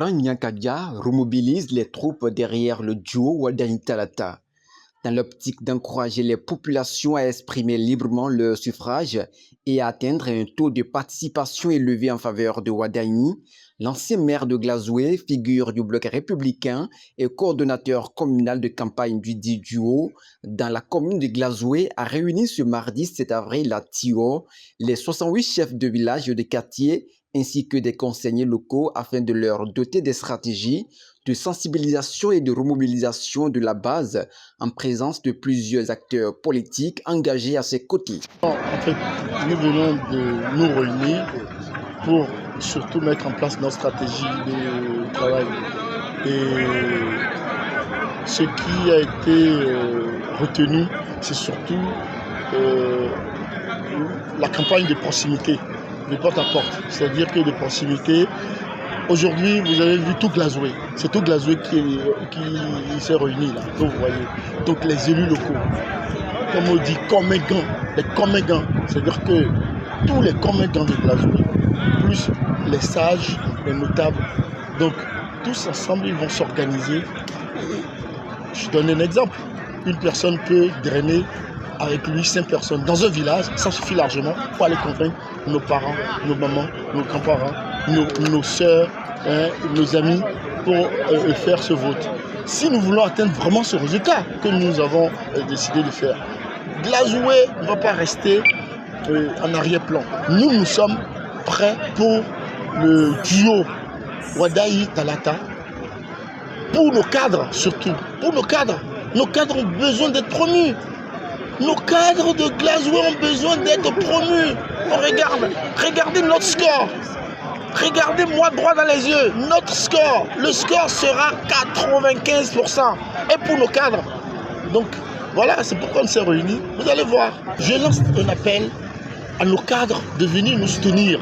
président Nyankadia remobilise les troupes derrière le duo Wardani Talata. Dans l'optique d'encourager les populations à exprimer librement leur suffrage et à atteindre un taux de participation élevé en faveur de Wardani, l'ancien maire de Glazoué, figure du bloc républicain et coordonnateur communal de campagne du dit duo dans la commune de Glazoué, a réuni ce mardi 7 avril à Tio les 68 chefs de village de quartier ainsi que des conseillers locaux afin de leur doter des stratégies de sensibilisation et de remobilisation de la base en présence de plusieurs acteurs politiques engagés à ses côtés. En fait, nous venons de nous réunir pour surtout mettre en place nos stratégies de travail. Et ce qui a été retenu, c'est surtout la campagne de proximité, de porte à porte. C'est-à-dire que de proximité, aujourd'hui, vous avez vu tout Glazoué. C'est tout Glazoué qui s'est réuni là. Donc, vous voyez, donc les élus locaux, comme on dit, les comégants, c'est-à-dire que tous les comégants de Glazoué, plus les sages, les notables, donc tous ensemble, ils vont s'organiser. Je donne un exemple. Une personne peut drainer avec lui 5 personnes dans un village, ça suffit largement pour aller convaincre nos parents, nos mamans, nos grands-parents, nos soeurs, nos amis pour faire ce vote. Si nous voulons atteindre vraiment ce résultat que nous avons décidé de faire, Glazoué ne va pas rester en arrière-plan. Nous sommes prêts pour le duo Wardani Talata, pour nos cadres surtout, pour nos cadres. Nos cadres ont besoin d'être promus. Nos cadres de Glazoué ont besoin d'être promus. Regardez notre score. Regardez-moi droit dans les yeux. Notre score, le score sera 95%. Et pour nos cadres. Donc voilà, c'est pourquoi on s'est réunis. Vous allez voir. Je lance un appel à nos cadres de venir nous soutenir,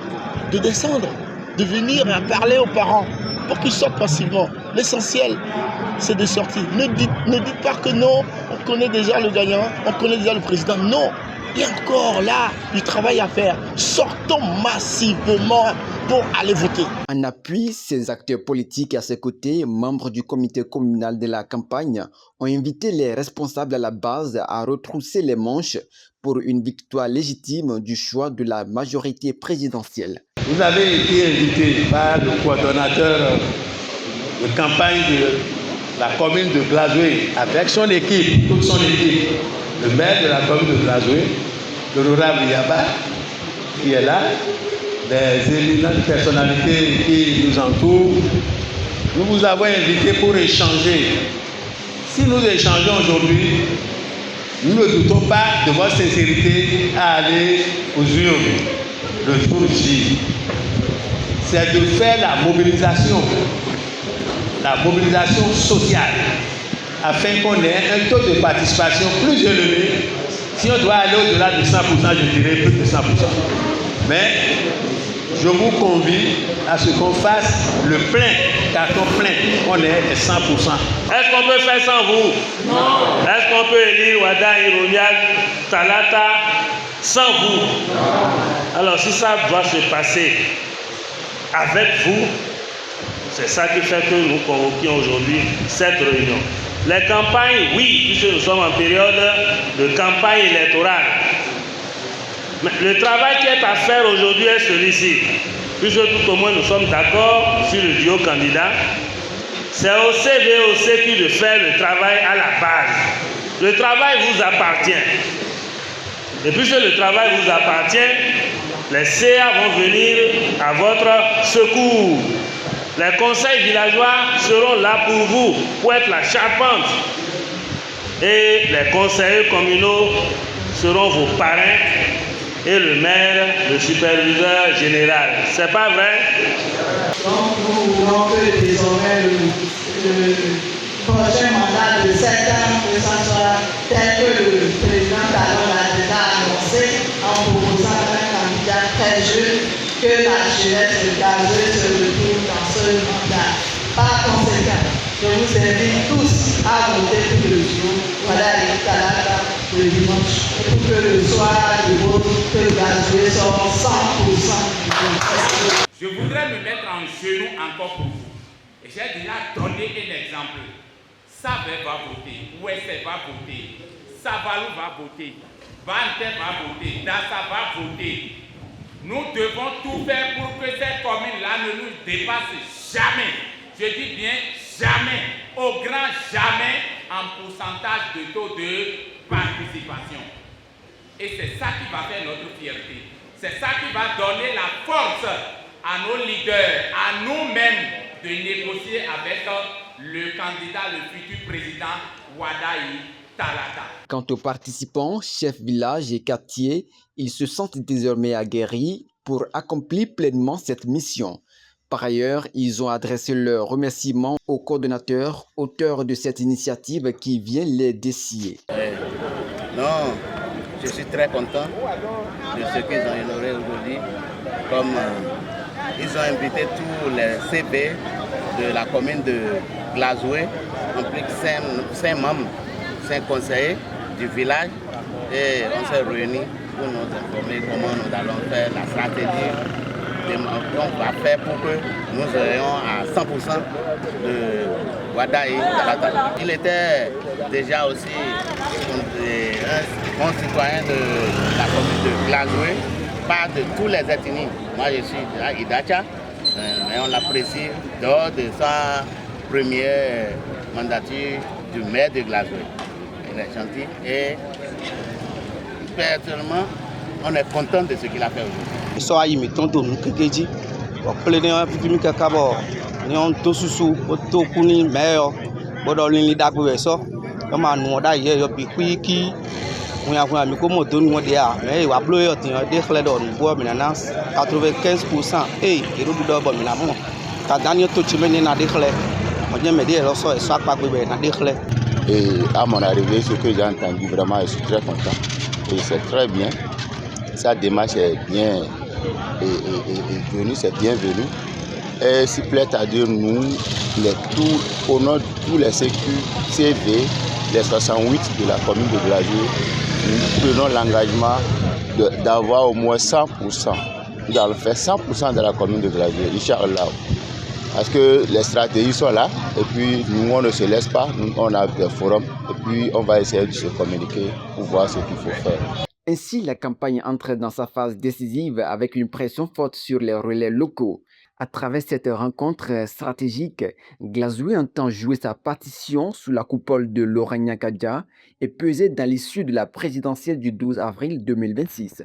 de descendre, de venir et parler aux parents pour qu'ils sortent passivement. L'essentiel, c'est de sortir. Ne dites pas que non, on connaît déjà le gagnant, on connaît déjà le président. Non, il y a encore là du travail à faire. Sortons massivement pour aller voter. En appui, ces acteurs politiques à ses côtés, membres du comité communal de la campagne, ont invité les responsables à la base à retrousser les manches pour une victoire légitime du choix de la majorité présidentielle. Vous avez été invité par le coordonnateur de campagne de la commune de Glazoué avec son équipe, toute son équipe, le maire de la commune de Glazoué, l'honorable Yaba, qui est là, des éminentes personnalités qui nous entourent. Nous vous avons invité pour échanger. Si nous échangeons aujourd'hui, nous ne doutons pas de votre sincérité à aller aux urnes le jour J. C'est de faire la mobilisation sociale, afin qu'on ait un taux de participation plus élevé. Si on doit aller au-delà de 100%, je dirais plus de 100%. Mais je vous convie à ce qu'on fasse le plein, carton plein, qu'on ait 100%. Est-ce qu'on peut faire sans vous? Non. Est-ce qu'on peut élire Wardani Talata sans vous? Non. Alors si ça doit se passer avec vous, c'est ça qui fait que nous convoquions aujourd'hui cette réunion. Les campagnes, oui, puisque nous sommes en période de campagne électorale. Mais le travail qui est à faire aujourd'hui est celui-ci. Puisque tout au moins nous sommes d'accord sur le duo candidat, c'est au CVOC de faire le travail à la base. Le travail vous appartient. Et puisque le travail vous appartient, les CA vont venir à votre secours. Les conseils villageois seront là pour vous, pour être la charpente. Et les conseillers communaux seront vos parrains et le maire, le superviseur général. C'est pas vrai? Donc nous voulons que désormais le prochain mandat de 7 ans, que ce soit tel que le président Talon l'a déjà annoncé en proposant un candidat très jeune, que la jeunesse de Glazoué se retrouve dans ce mandat. Par conséquent, je vous invite tous à voter pour le jour Wardani Talata le dimanche, pour que le soir du vote, que Glazoué soit 100% du vote. Je voudrais me mettre en genoux encore pour vous Et j'ai déjà donné un exemple. Savé va voter, Ouessé va voter, Savalou va voter, Vante va voter, Dassa va voter. Nous devons tout faire pour que cette commune-là ne nous dépasse jamais. Je dis bien jamais, au grand jamais, en pourcentage de taux de participation. Et c'est ça qui va faire notre fierté. C'est ça qui va donner la force à nos leaders, à nous-mêmes, de négocier avec le candidat, le futur président Wadaï Talata. Quant aux participants, chefs village et quartiers, ils se sentent désormais aguerris pour accomplir pleinement cette mission. Par ailleurs, ils ont adressé leurs remerciements au coordonnateur, auteur de cette initiative qui vient les dessiller. Non, je suis très content de ce qu'ils ont honoré aujourd'hui. Comme ils ont invité tous les CP de la commune de Glazoué, en plus que 5 membres, 5 conseillers du village. Et on s'est réunis pour nous informer comment nous allons faire la stratégie qu'on va faire pour que nous ayons à 100% de Wadaï Talata. Il était déjà aussi un citoyen de la commune de Glazoué, pas de tous les ethnies. Moi je suis à Idacha, mais on l'apprécie lors de sa première mandature du maire de Glazoué. Il est gentil et personnellement on est content de ce qu'il a fait aujourd'hui. So ayi mi tonto nu kekeji o plene a fifimi kaka bo ni on to susu o to kuni meyo bodo lin da gbe so o ma nu oda ye yo bi ki won mi ko mo to nu de a me wa blo yo tin de khle do nu bo mi na 95% ero do bo mi na mo ta daniel to chi me ni na de khle mo je me de lo so so apa gbe na de khle. Et à mon arrivée, ce que j'ai entendu, vraiment, je suis très content. Et c'est très bien. Sa démarche est bien venue, c'est bienvenu. Et s'il plaît à dire, nous, au nom de tous les CV, les 68 de la commune de Glazoué, nous prenons l'engagement d'avoir au moins 100%. Nous allons faire 100% de la commune de Glazoué, Inch'Allah. Parce que les stratégies sont là, et puis nous, on ne se laisse pas, nous, on a des forums, et puis on va essayer de se communiquer pour voir ce qu'il faut faire. Ainsi, la campagne entre dans sa phase décisive avec une pression forte sur les relais locaux. À travers cette rencontre stratégique, Glazoué entend jouer sa partition sous la coupole de Laurent Nyakadja et peser dans l'issue de la présidentielle du 12 avril 2026.